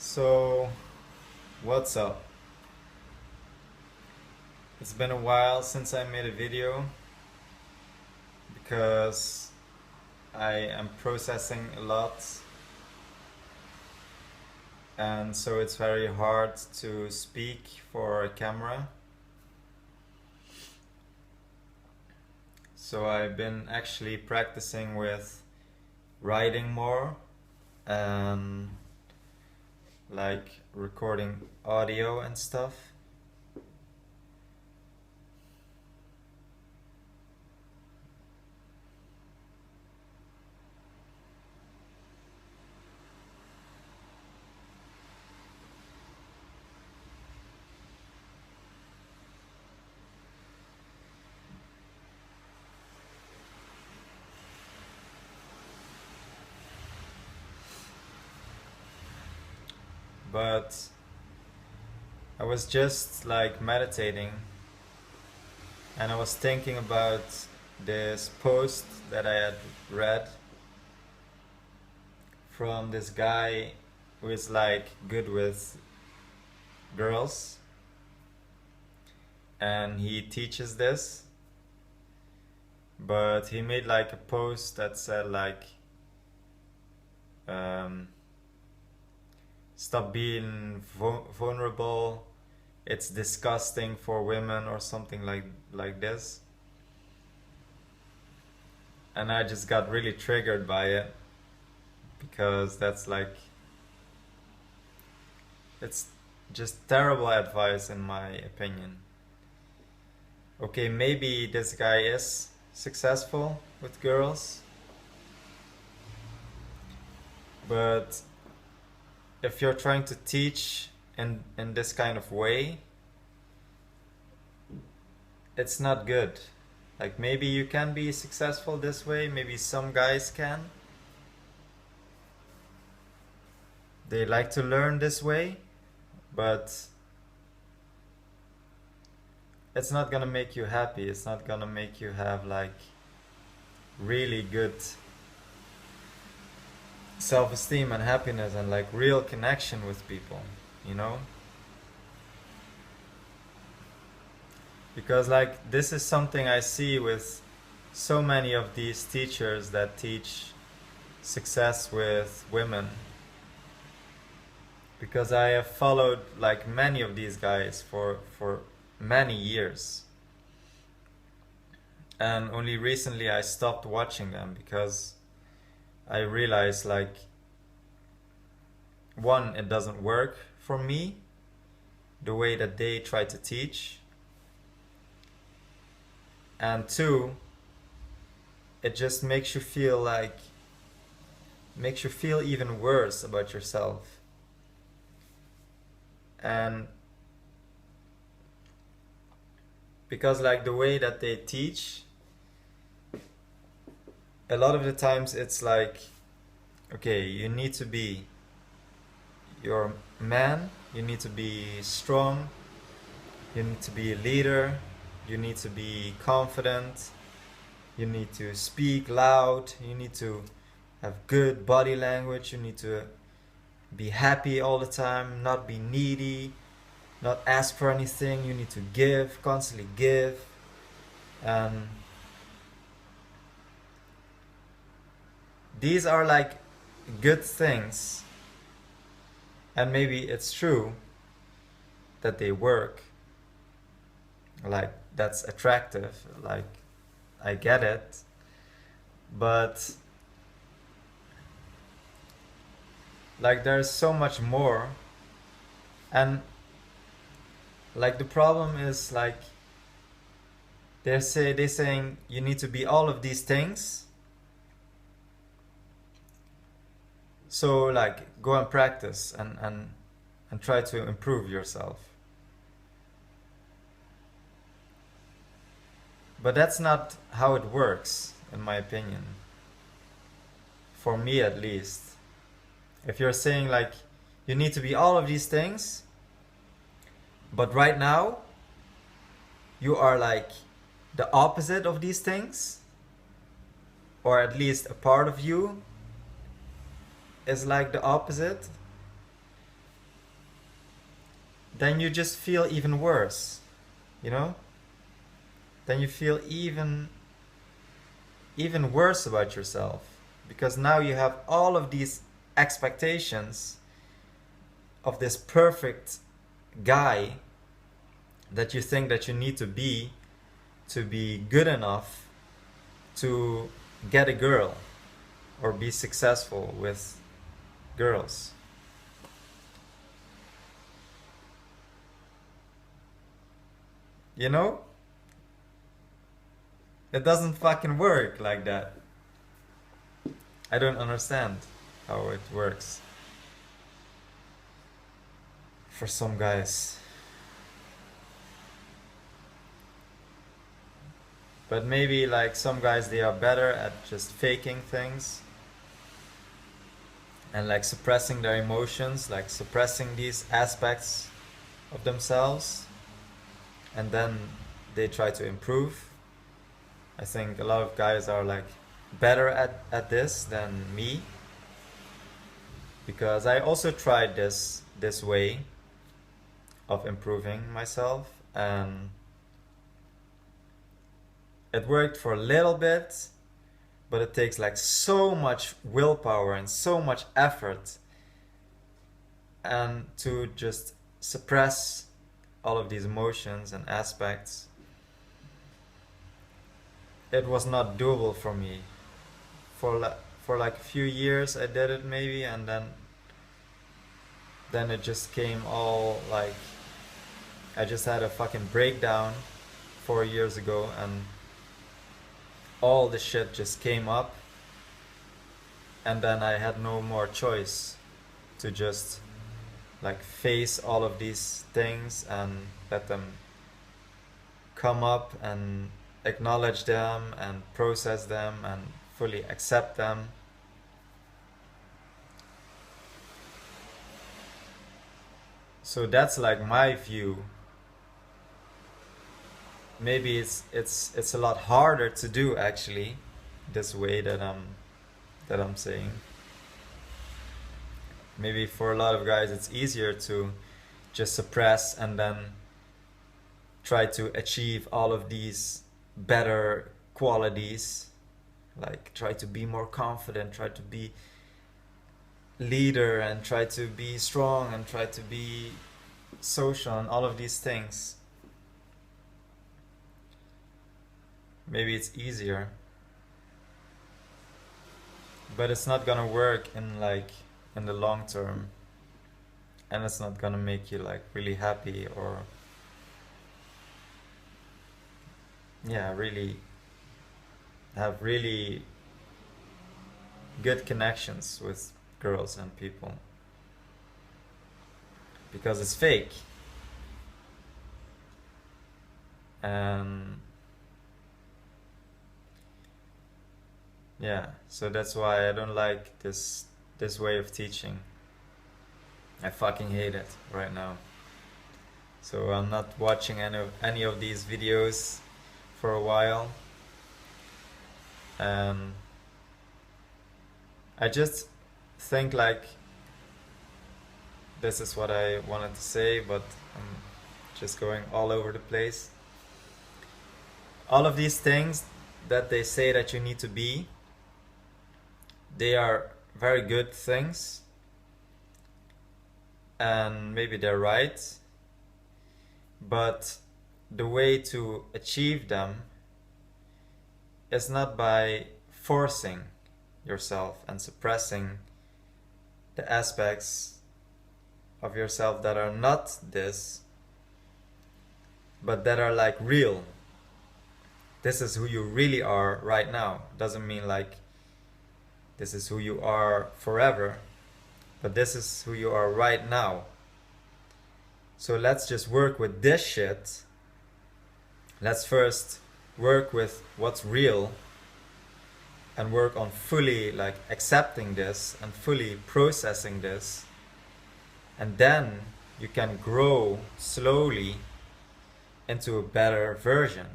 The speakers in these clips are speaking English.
So, what's up? It's been a while since I made a video because I am processing a lot, and so it's very hard to speak for a camera. So I've been actually practicing with writing more and like recording audio and stuff. But I was just like meditating and I was thinking about this post that I had read from this guy who is like good with girls, and he teaches this, but he made like a post that said like um, stop being vulnerable, it's disgusting for women or something like this. And I just got really triggered by it because that's like, it's just terrible advice in my opinion. Okay, maybe this guy is successful with girls, but if you're trying to teach in this kind of way, it's not good. Like maybe you can be successful this way, maybe some guys can. They like to learn this way, but it's not gonna make you happy. It's not gonna make you have like really good self-esteem and happiness and like real connection with people, you know? Because like this is something I see with so many of these teachers that teach success with women, because I have followed like many of these guys for many years, and only recently I stopped watching them because I realized like, one, it doesn't work for me the way that they try to teach, and two, it just makes you feel like, makes you feel even worse about yourself. And because like the way that they teach, a lot of the times it's like, okay, you need to be, you're a man, you need to be strong, you need to be a leader, you need to be confident, you need to speak loud, you need to have good body language, you need to be happy all the time, not be needy, not ask for anything, you need to give, constantly give. And these are like good things, and maybe it's true that they work, like that's attractive, like I get it, but like there's so much more. And like the problem is like they're saying you need to be all of these things, so like go and practice and try to improve yourself. But that's not how it works, in my opinion, for me at least. If you're saying like you need to be all of these things, but right now you are like the opposite of these things, or at least a part of you is like the opposite, then you just feel even worse, you know? Then you feel even worse about yourself, because now you have all of these expectations of this perfect guy that you think that you need to be good enough to get a girl or be successful with girls. You know? It doesn't fucking work like that. I don't understand how it works for some guys. But maybe like some guys, they are better at just faking things and like suppressing their emotions, like suppressing these aspects of themselves, and then they try to improve. I think a lot of guys are like better at this than me, because I also tried this way of improving myself, and it worked for a little bit, but it takes like so much willpower and so much effort, and to just suppress all of these emotions and aspects, it was not doable for me. For like a few years I did it maybe, and then it just came all like, I just had a fucking breakdown 4 years ago, and all the shit just came up, and then I had no more choice to just like face all of these things and let them come up and acknowledge them and process them and fully accept them. So that's like my view. Maybe it's a lot harder to do actually, this way that I'm saying. Maybe for a lot of guys it's easier to just suppress and then try to achieve all of these better qualities, like try to be more confident, try to be leader, and try to be strong, and try to be social, and all of these things. Maybe it's easier, but it's not gonna work in the long term, and it's not gonna make you like really happy, or yeah, really have really good connections with girls and people, because it's fake. And yeah, so that's why I don't like this way of teaching. I fucking hate it right now. So I'm not watching any of these videos for a while. And I just think like this is what I wanted to say, but I'm just going all over the place. All of these things that they say that you need to be, they are very good things, and maybe they're right, but the way to achieve them is not by forcing yourself and suppressing the aspects of yourself that are not this, but that are like real. This is who you really are right now. Doesn't mean like this is who you are forever, but this is who you are right now. So let's just work with this shit. Let's first work with what's real, and work on fully like accepting this and fully processing this, and then you can grow slowly into a better version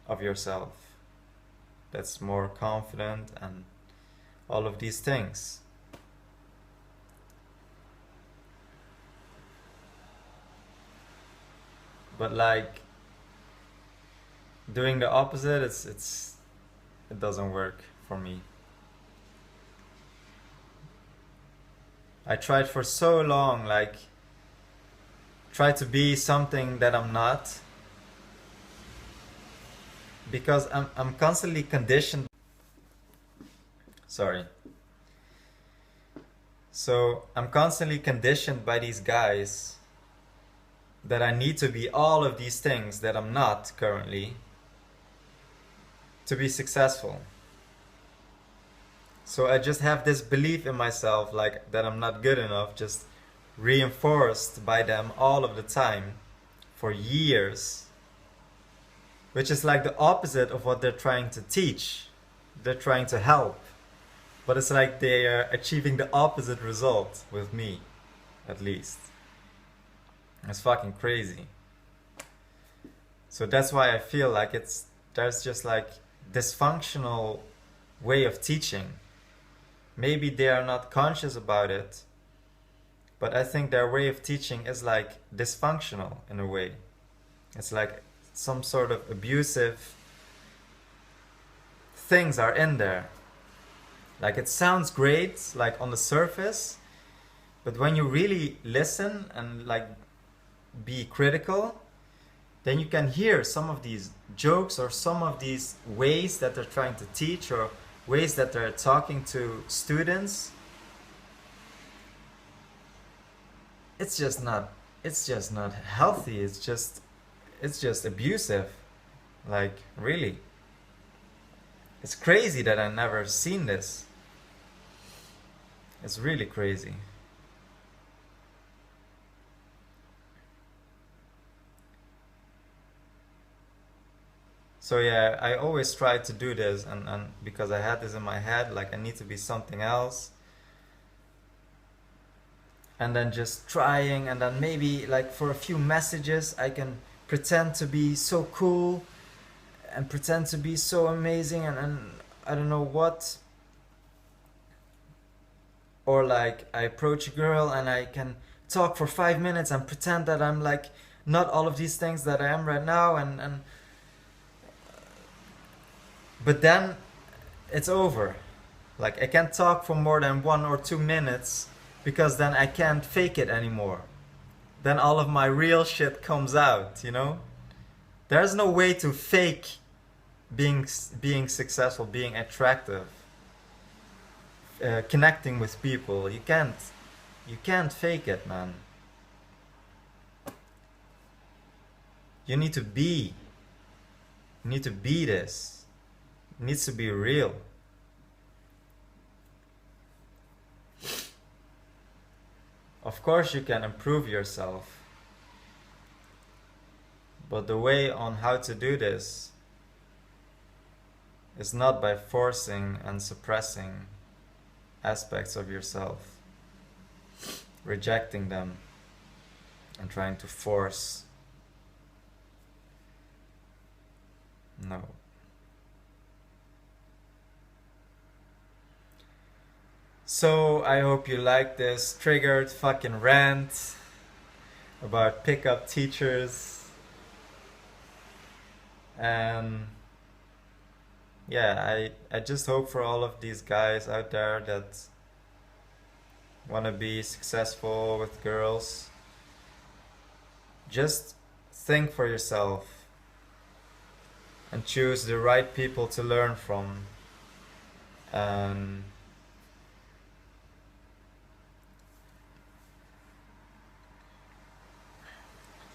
of yourself that's more confident and all of these things. But like doing the opposite, it doesn't work for me. I tried for so long, like try to be something that I'm not, because I'm constantly conditioned. Sorry. So I'm constantly conditioned by these guys that I need to be all of these things that I'm not currently to be successful. So I just have this belief in myself, like that I'm not good enough, just reinforced by them all of the time for years, which is like the opposite of what they're trying to teach. They're trying to help, but it's like they are achieving the opposite result with me, at least. It's fucking crazy. So that's why I feel like there's just like dysfunctional way of teaching. Maybe they are not conscious about it, but I think their way of teaching is like dysfunctional in a way. It's like some sort of abusive things are in there. Like it sounds great, like on the surface, but when you really listen and like be critical, then you can hear some of these jokes or some of these ways that they're trying to teach or ways that they're talking to students. It's just not healthy. It's just abusive. Like really. It's crazy that I never seen this. It's really crazy. So yeah, I always try to do this and because I had this in my head, like I need to be something else. And then just trying, and then maybe like for a few messages I can pretend to be so cool and pretend to be so amazing and I don't know what. Or like I approach a girl and I can talk for 5 minutes and pretend that I'm like not all of these things that I am right now and but then it's over. Like I can't talk for more than 1 or 2 minutes because then I can't fake it anymore. Then all of my real shit comes out, you know? There's no way to fake being successful, being attractive, connecting with people. You can't fake it, man. You need to be this. It needs to be real. Of course you can improve yourself, but the way on how to do this is not by forcing and suppressing aspects of yourself, rejecting them and trying to force. No. So I hope you like this triggered fucking rant about pickup teachers. And yeah, I just hope for all of these guys out there that want to be successful with girls, just think for yourself and choose the right people to learn from, and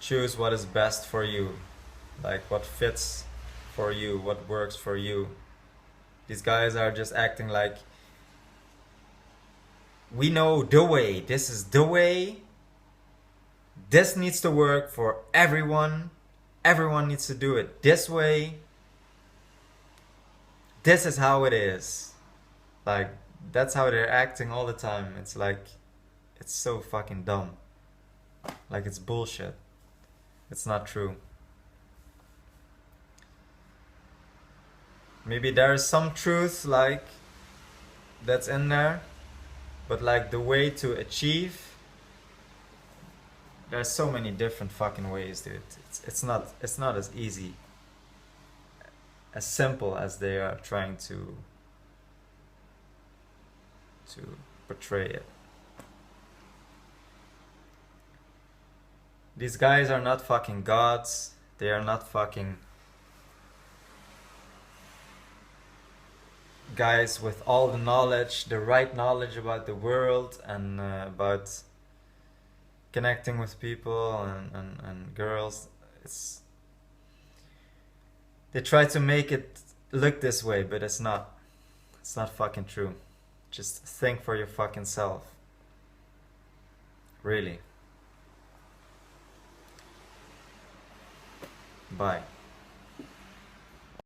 choose what is best for you, like what fits for you, what works for you. These guys are just acting like we know the way, this is the way, this needs to work for everyone, everyone needs to do it this way, this is how it is. Like that's how they're acting all the time. It's like, it's so fucking dumb. Like it's bullshit. It's not true. Maybe there is some truth like that's in there, but like the way to achieve there's so many different fucking ways, dude. It's not as easy, as simple as they are trying to portray it. These guys are not fucking gods. They are not fucking guys with all the knowledge, the right knowledge about the world and about connecting with people and girls. They try to make it look this way, but it's not. It's not fucking true. Just think for your fucking self. Really. Bye.